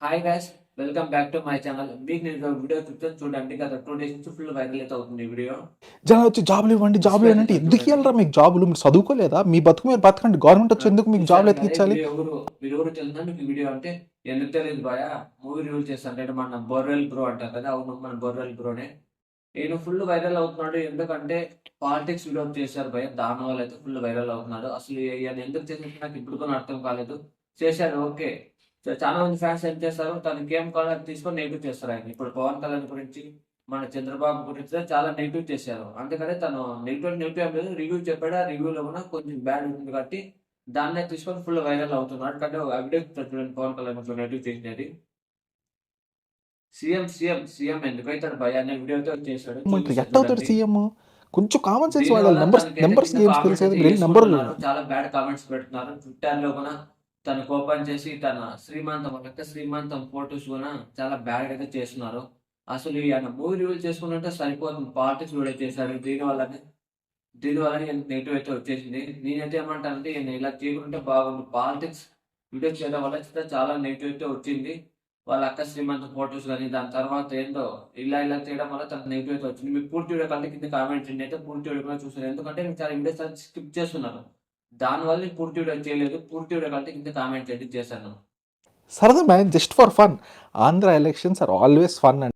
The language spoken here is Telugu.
Hi guys, welcome back to my channel. మీకు నేను వీడియో చెప్తాను చూడండి. గత 2 డేస్ నుంచి ఫుల్ వైరల్ అయితే అవుతుంది ఈ వీడియో. జనాలు వచ్చి జాబులు ఇవ్వండి జాబులు ఎక్స్ప్లెయిన్ ఇవ్వండి అంటే చేస్తాను ఎందుకు చూడండి. ఇవ్వాలరా మీకు జాబులు? మీరు చదువుకోలేదా? మీ బతుకు మీరు బతకండి. గవర్నమెంట్ వచ్చి ఎందుకు మీకు జాబులు చూశారు కదా, ఎతికించాలి? మీరు ఎవరు తెలుసా మీకు ఈ వీడియో అంటే? ఎందుకు తెలియదు బాయ, మూవీ రివ్యూ చేస్తాను అంటే మన బొర్రెల్ బ్రో అంటారు కదా, అవును మన బొర్రెల్ బ్రోనే. నేను ఫుల్ వైరల్ అవుతున్నాడు ఎందుకంటే పాలిటిక్స్ వీడియో చేశారు భయ, దాని వల్ల అయితే ఫుల్ వైరల్ అవుతున్నాడు. అసలు ఈయన ఎందుకు చేసినట్టు నాకు ఇప్పుడు కూడా అర్థం కాలేదు. చేశారు ఓకే, చాలా మంది ఫ్యాన్స్ ఏం చేస్తారు, తన గేమ్ కలర్ తీసుకొని నెగిటివ్ చేస్తారు. ఆయన ఇప్పుడు పవన్ కళ్యాణ్ గురించి, మన చంద్రబాబు గురించి చాలా నెగిటివ్ చేశారు. అందుకనే తను నెగిటివ్ రివ్యూ చెప్పాడు. ఆ రివ్యూలో కూడా కొంచెం బ్యాడ్ ఉంటుంది కాబట్టి దాన్నే తీసుకొని ఫుల్ వైరల్ అవుతున్నాడు. కానీ ఒక వీడియో చూడండి, పవన్ కళ్యాణ్ కొంచెం నెగిటివ్ చేసినది. సీఎం సీఎం సీఎం ఎందుకు అవుతాడు భయ అనే వీడియోతో చేశాడు, చూపిస్తాడు ఎట్ట అవుతాడు చూడండి. సీఎం? కొంచెం కామన్ సెన్స్ వాడాలి. దీనివల్ల నెంబర్స్ తనకైతే నెంబర్స్ కింద గేమ్స్ కామెంట్స్ తెలిసేది అయితే వెళ్ళి నెంబర్ వేసుకుంటున్నారు. చాలా బ్యాడ్ కామెంట్స్ పెడుతున్నారు. ట్విట్టర్ లో కూడా తన కోపం చేసి తన శ్రీమంతం ఫోటోస్ కూడా చాలా బ్యాడ్ అయితే చేస్తున్నారు. అసలు ఈయన మూవీ రివ్యూ చేసుకుంటుంటే సరిపోతుంది, పాలిటిక్స్ వీడియో చేశాడు. దీనివల్ల నెగిటివ్ అయితే వచ్చేసింది. నేనైతే ఏమంటానంటే ఈయన ఇలా చేయకుంటే బాగుంది. పాలిటిక్స్ వీడియో చేయడం వల్ల చాలా నెగిటివ్ అయితే వచ్చింది. వాళ్ళ అక్క శ్రీమంతం ఫోటోస్ కానీ, దాని తర్వాత ఏందో ఇలా చేయడం వల్ల తనకు నెగిటివ్ అయితే వచ్చింది. మీకు పూర్తి వీడియో కంటే కింద కామెంట్ చేయండి. అయితే పూర్తి వీడియో కూడా చూసాను, ఎందుకంటే నేను చాలా వీడియోస్ స్కిప్ చేస్తున్నాను. దానివల్ల నేను పూర్తి వీడియో చేయలేదు. పూర్తి వీడియో కంటే కింద కామెంట్ చేయండి చేశాను. సరదా man, just for fun. Andhra elections are always fun.